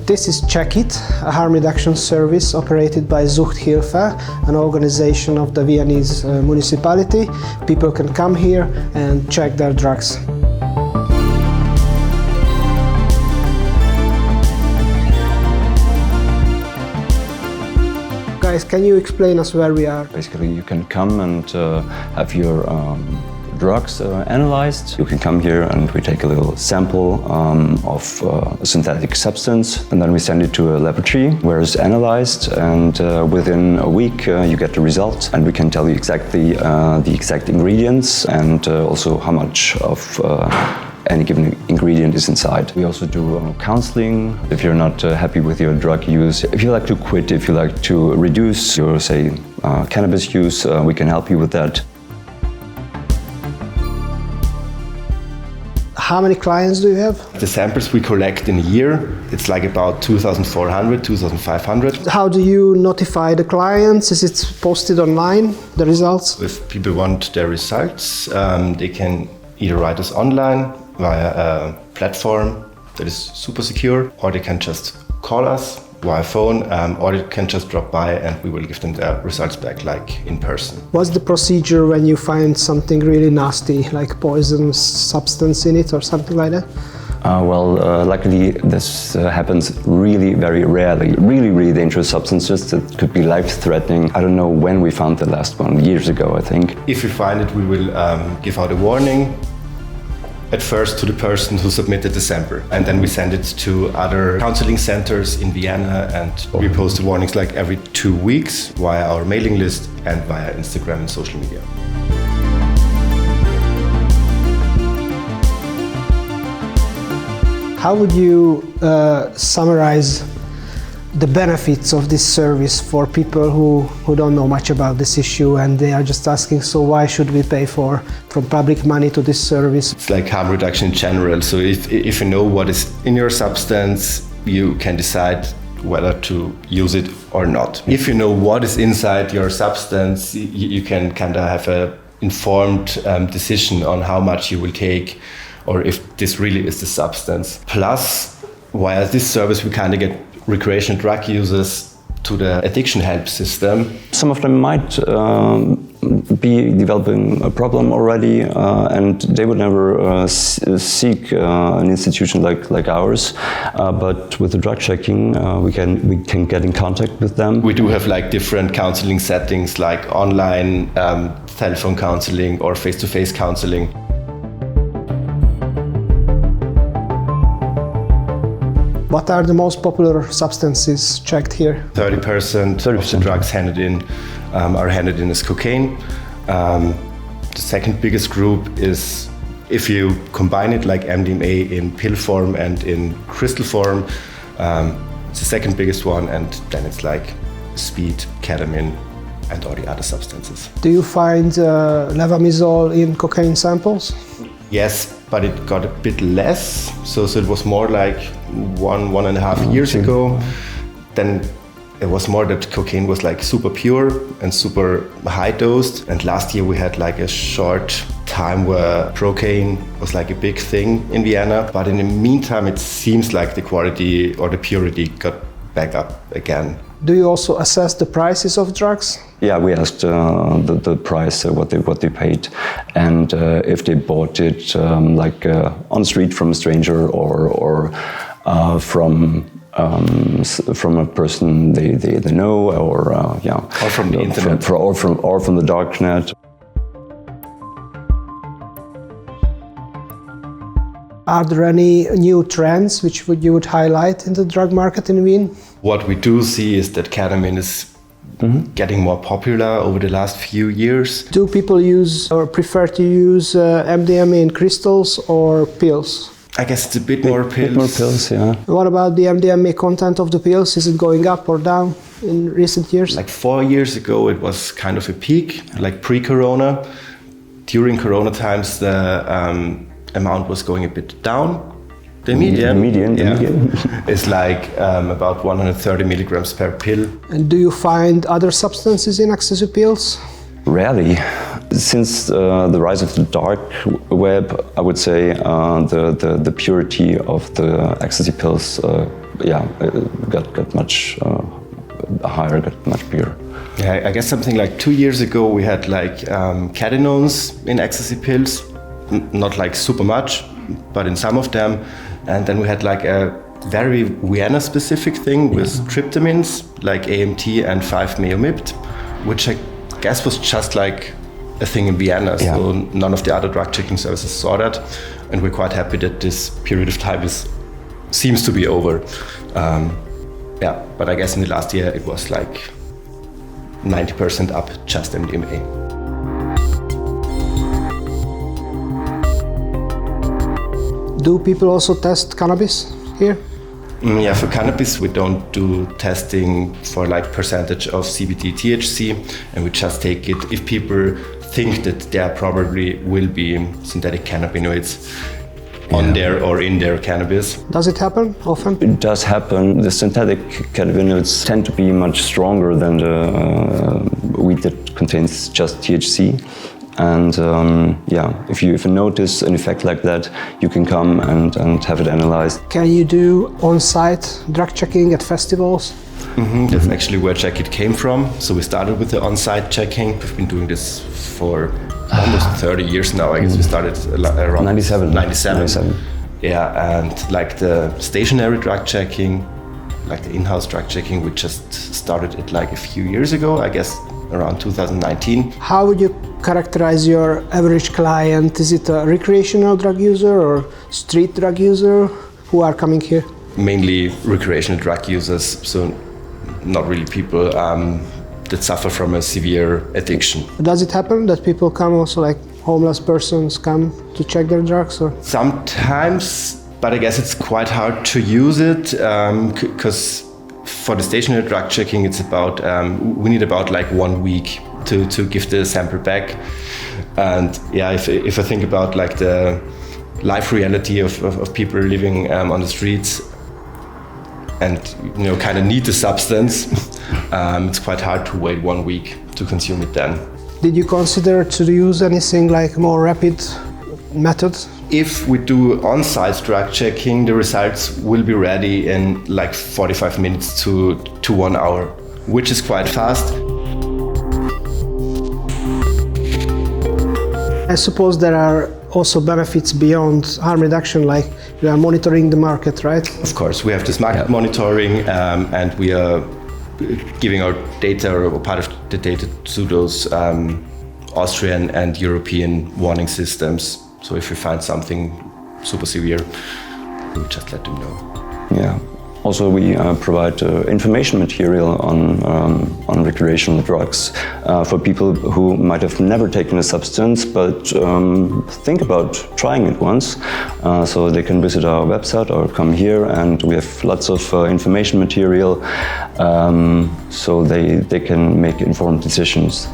This is CheckIt, a harm reduction service operated by Suchthilfe, an organization of the Viennese municipality. People can come here and check their drugs. Guys, can you explain us where we are? Basically, you can come and have your drugs analyzed. You can come here and we take a little sample of a synthetic substance, and then we send it to a laboratory where it's analyzed, and within a week you get the result, and we can tell you exactly the exact ingredients and also how much of any given ingredient is inside. We also do counseling. If you're not happy with your drug use, if you like to quit, if you like to reduce your, say, cannabis use, we can help you with that. How many clients do you have? The samples we collect in a year, it's like about 2,400, 2,500. How do you notify the clients? Is it posted online, the results? If people want their results, they can either write us online via a platform that is super secure, or they can just call us via phone, or they can just drop by and we will give them their results back, like in person. What's the procedure when you find something really nasty, like poisonous substance in it or something like that? Luckily this happens really very rarely. Really dangerous substances that could be life-threatening. I don't know when we found the last one, years ago I think. If we find it, we will give out a warning. At first to the person who submitted the sample, and then we send it to other counseling centers in Vienna, and we post the warnings like every 2 weeks via our mailing list and via Instagram and social media. How would you summarize the benefits of this service for people who don't know much about this issue and they are just asking, so why should we pay from public money to this service? It's like harm reduction in general. So if you know what is in your substance, you can decide whether to use it or not. If you know what is inside your substance, you can kind of have an informed decision on how much you will take, or if this really is the substance. Plus, via this service, we kind of get recreational drug users to the addiction help system. Some of them might be developing a problem already, and they would never seek an institution like ours. But with the drug checking, we can get in contact with them. We do have like different counseling settings, like online telephone counseling or face-to-face counseling. What are the most popular substances checked here? 30% of the drugs handed in are handed in as cocaine. The second biggest group is, if you combine it like MDMA in pill form and in crystal form, it's the second biggest one, and then it's like speed, ketamine, and all the other substances. Do you find levamisole in cocaine samples? Yes, but it got a bit less. So it was more like 1.5 years ago. Then it was more that cocaine was like super pure and super high dosed. And last year we had like a short time where cocaine was like a big thing in Vienna. But in the meantime, it seems like the quality or the purity got back up again. Do you also assess the prices of drugs? Yeah, we asked the price, what they paid, and if they bought it like on the street from a stranger or from a person they know, or or from the internet, or from the darknet. Are there any new trends which you would highlight in the drug market in Wien? What we do see is that ketamine is getting more popular over the last few years. Do people use or prefer to use MDMA in crystals or pills? I guess it's a bit more pills. Bit more pills, yeah. What about the MDMA content of the pills? Is it going up or down in recent years? Like 4 years ago, it was kind of a peak, like pre-corona. During corona times, the amount was going a bit down. The median is like about 130 milligrams per pill. And do you find other substances in ecstasy pills? Rarely. Since the rise of the dark web, I would say the purity of the ecstasy pills got much higher, got much bigger. Yeah, I guess something like 2 years ago we had like catenones in ecstasy pills, not like super much, but in some of them. And then we had like a very Vienna specific thing with tryptamines like AMT and 5-MeO-MIPT, which I guess was just like a thing in Vienna. So none of the other drug checking services saw that. And we're quite happy that this period of time seems to be over. But I guess in the last year it was like 90% up just MDMA. Do people also test cannabis here? Yeah, for cannabis we don't do testing for like percentage of CBD THC, and we just take it if people think that there probably will be synthetic cannabinoids on their or in their cannabis. Does it happen often? It does happen. The synthetic cannabinoids tend to be much stronger than the weed that contains just THC. And if you notice an effect like that, you can come and have it analyzed. Can you do on-site drug checking at festivals? That's actually where CheckIt came from. So we started with the on-site checking. We've been doing this for almost 30 years now. I guess we started around 97. Yeah, and like the stationary drug checking, like the in-house drug checking, we just started it like a few years ago, I guess around 2019. How would you characterize your average client? Is it a recreational drug user or street drug user who are coming here? Mainly recreational drug users, so not really people that suffer from a severe addiction. Does it happen that people come also, like homeless persons come to check their drugs? Or? Sometimes, but I guess it's quite hard to use it because for the stationary drug checking it's about, we need about like 1 week to give the sample back. And yeah, if I think about like the life reality of people living on the streets and kind of need the substance, it's quite hard to wait 1 week to consume it then. Did you consider to use anything like more rapid methods? If we do on-site drug checking, the results will be ready in like 45 minutes to 1 hour, which is quite fast. I suppose there are also benefits beyond harm reduction, like you are monitoring the market, right? Of course, we have this market monitoring and we are giving our data or part of the data to those Austrian and European warning systems. So if we find something super severe, we just let them know. Yeah. Also, we provide information material on recreational drugs for people who might have never taken a substance but think about trying it once. So they can visit our website or come here, and we have lots of information material so they can make informed decisions.